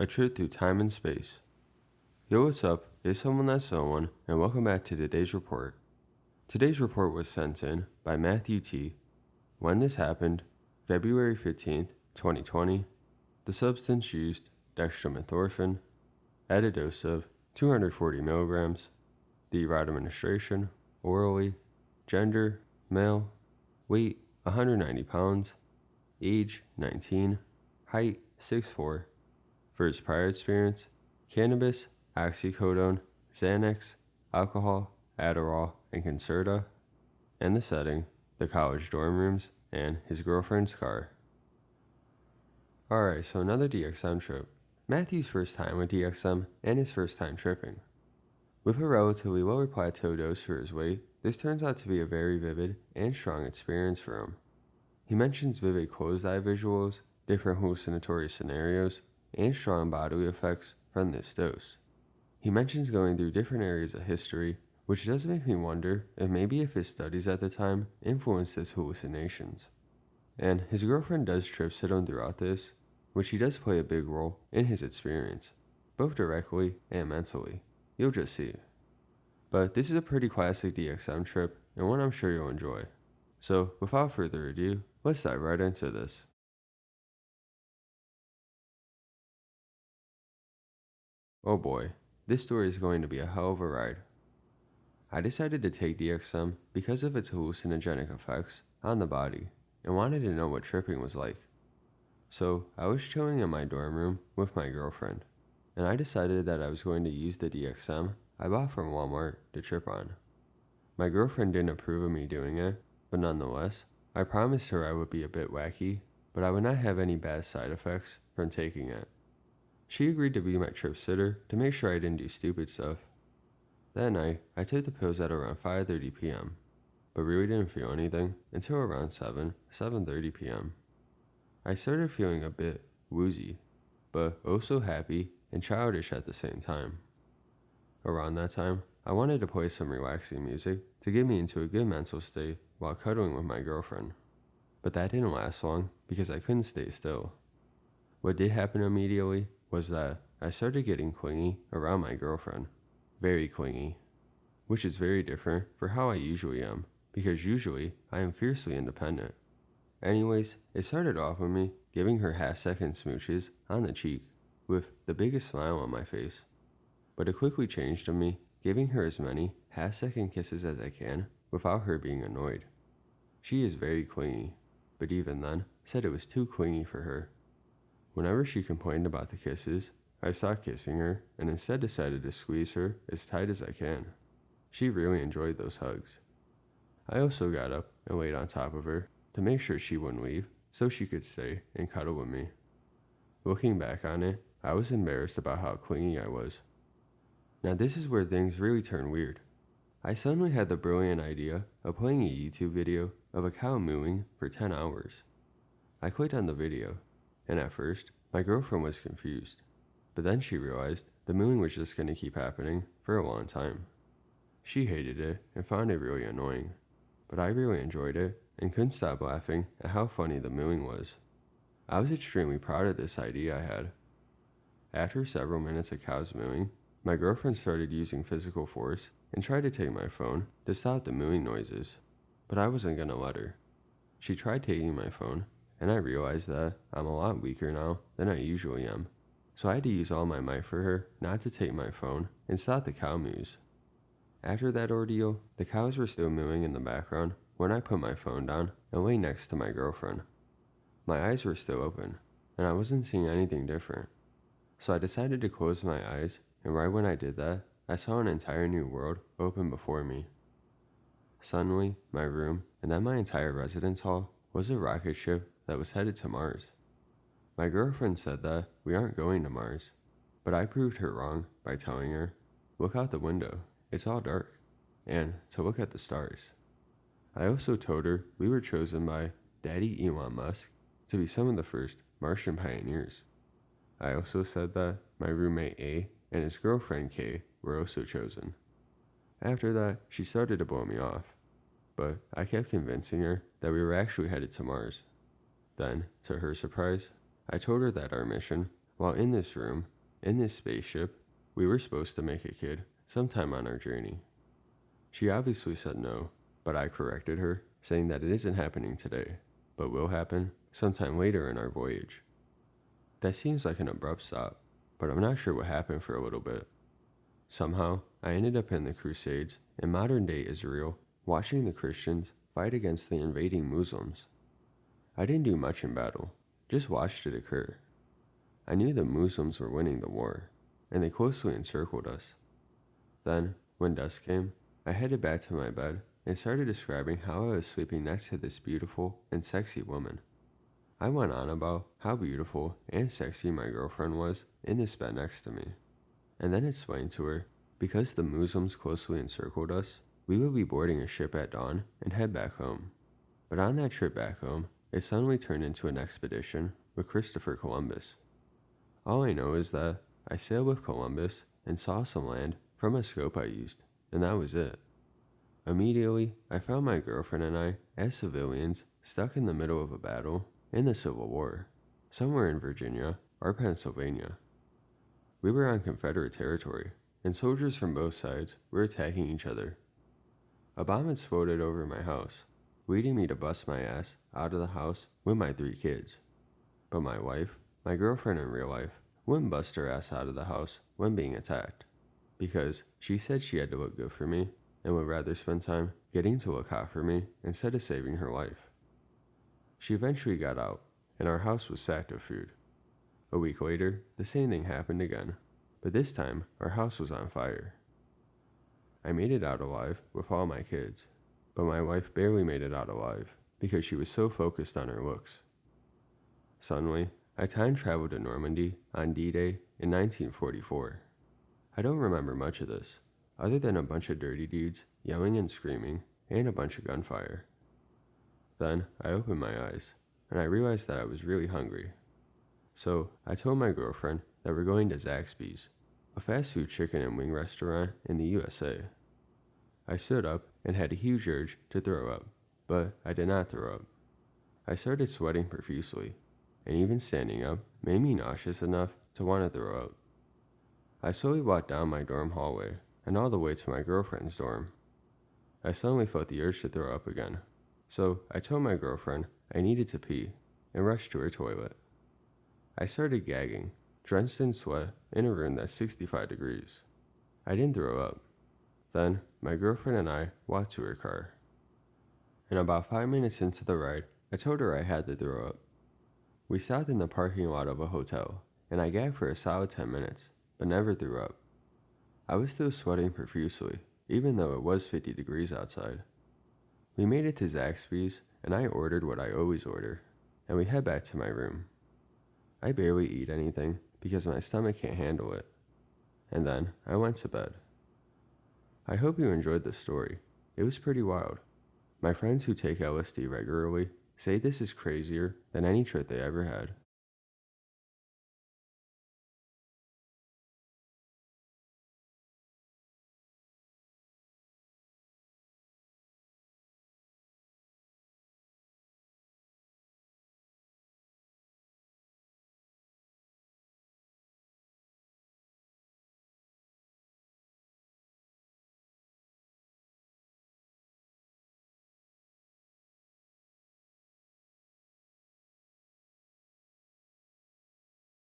A trip through time and space. Yo, what's up? It's someone that's someone, and welcome back to today's report. Today's report was sent in by Matthew T. When this happened, February 15th, 2020, the substance used, Dextromethorphan, at a dose of 240 milligrams, the route administration, orally, gender, male, weight 190 pounds, age 19, height 6'4". For his prior experience, cannabis, oxycodone, Xanax, alcohol, Adderall, and Concerta, and the setting, the college dorm rooms, and his girlfriend's car. Alright, so another DXM trip. Matthew's first time with DXM and his first time tripping. With a relatively lower plateau dose for his weight, this turns out to be a very vivid and strong experience for him. He mentions vivid closed-eye visuals, different hallucinatory scenarios, and strong bodily effects from this dose. He mentions going through different areas of history, which does make me wonder if his studies at the time influenced his hallucinations. And his girlfriend does trip sit him throughout this, which she does play a big role in his experience, both directly and mentally. You'll just see. But this is a pretty classic DXM trip, and one I'm sure you'll enjoy. So, without further ado, let's dive right into this. Oh boy, this story is going to be a hell of a ride. I decided to take DXM because of its hallucinogenic effects on the body and wanted to know what tripping was like. So I was chilling in my dorm room with my girlfriend, and I decided that I was going to use the DXM I bought from Walmart to trip on. My girlfriend didn't approve of me doing it, but nonetheless, I promised her I would be a bit wacky, but I would not have any bad side effects from taking it. She agreed to be my trip sitter to make sure I didn't do stupid stuff. That night, I took the pills at around 5:30 p.m., but really didn't feel anything until around 7:30 p.m. I started feeling a bit woozy, but also happy and childish at the same time. Around that time, I wanted to play some relaxing music to get me into a good mental state while cuddling with my girlfriend. But that didn't last long because I couldn't stay still. What did happen immediately was that I started getting clingy around my girlfriend. Very clingy. Which is very different for how I usually am, because usually I am fiercely independent. Anyways, it started off with me giving her half-second smooches on the cheek, with the biggest smile on my face. But it quickly changed to me giving her as many half-second kisses as I can without her being annoyed. She is very clingy, but even then said it was too clingy for her. Whenever she complained about the kisses, I stopped kissing her and instead decided to squeeze her as tight as I can. She really enjoyed those hugs. I also got up and laid on top of her to make sure she wouldn't leave so she could stay and cuddle with me. Looking back on it, I was embarrassed about how clingy I was. Now this is where things really turn weird. I suddenly had the brilliant idea of playing a YouTube video of a cow mooing for 10 hours. I clicked on the video, and at first, my girlfriend was confused, but then she realized the mooing was just going to keep happening for a long time. She hated it and found it really annoying, but I really enjoyed it and couldn't stop laughing at how funny the mooing was. I was extremely proud of this idea I had. After several minutes of cows mooing, my girlfriend started using physical force and tried to take my phone to stop the mooing noises, but I wasn't going to let her. She tried taking my phone, and I realized that I'm a lot weaker now than I usually am, so I had to use all my might for her not to take my phone and stop the cow moos. After that ordeal, the cows were still mooing in the background when I put my phone down and lay next to my girlfriend. My eyes were still open, and I wasn't seeing anything different, so I decided to close my eyes, and right when I did that, I saw an entire new world open before me. Suddenly, my room, and then my entire residence hall, was a rocket ship that was headed to Mars. My girlfriend said that we aren't going to Mars, but I proved her wrong by telling her, look out the window, it's all dark, and to look at the stars. I also told her we were chosen by Daddy Elon Musk to be some of the first Martian pioneers. I also said that my roommate A and his girlfriend K were also chosen. After that, she started to blow me off, but I kept convincing her that we were actually headed to Mars. Then, to her surprise, I told her that our mission While in this room, in this spaceship, we were supposed to make a kid sometime on our journey. She obviously said no, but I corrected her, saying that it isn't happening today, but will happen sometime later in our voyage. That seems like an abrupt stop, but I'm not sure what happened for a little bit. Somehow, I ended up in the Crusades in modern-day Israel, watching the Christians fight against the invading Muslims. I didn't do much in battle, just watched it occur. I knew the Muslims were winning the war, and they closely encircled us. Then, when dusk came, I headed back to my bed and started describing how I was sleeping next to this beautiful and sexy woman. I went on about how beautiful and sexy my girlfriend was in this bed next to me, and then explained to her, because the Muslims closely encircled us, we would be boarding a ship at dawn and head back home. But on that trip back home, it suddenly turned into an expedition with Christopher Columbus. All I know is that I sailed with Columbus and saw some land from a scope I used, and that was it. Immediately, I found my girlfriend and I as civilians stuck in the middle of a battle in the Civil War, somewhere in Virginia or Pennsylvania. We were on Confederate territory, and soldiers from both sides were attacking each other. A bomb exploded over my house, leading me to bust my ass out of the house with my 3 kids. But my wife, my girlfriend in real life, wouldn't bust her ass out of the house when being attacked, because she said she had to look good for me and would rather spend time getting to look hot for me instead of saving her life. She eventually got out, and our house was sacked of food. A week later, the same thing happened again, but this time our house was on fire. I made it out alive with all my kids, but my wife barely made it out alive because she was so focused on her looks. Suddenly, I time traveled to Normandy on D-Day in 1944. I don't remember much of this, other than a bunch of dirty dudes yelling and screaming and a bunch of gunfire. Then I opened my eyes, and I realized that I was really hungry. So I told my girlfriend that we're going to Zaxby's, a fast food chicken and wing restaurant in the USA. I stood up and had a huge urge to throw up, but I did not throw up. I started sweating profusely, and even standing up made me nauseous enough to want to throw up. I slowly walked down my dorm hallway and all the way to my girlfriend's dorm. I suddenly felt the urge to throw up again, so I told my girlfriend I needed to pee and rushed to her toilet. I started gagging, drenched in sweat, in a room that's 65 degrees. I didn't throw up. Then, my girlfriend and I walked to her car. And about 5 minutes into the ride, I told her I had to throw up. We stopped in the parking lot of a hotel, and I gagged for a solid 10 minutes, but never threw up. I was still sweating profusely, even though it was 50 degrees outside. We made it to Zaxby's, and I ordered what I always order, and we head back to my room. I barely eat anything because my stomach can't handle it. And then I went to bed. I hope you enjoyed this story. It was pretty wild. My friends who take LSD regularly say this is crazier than any trip they ever had.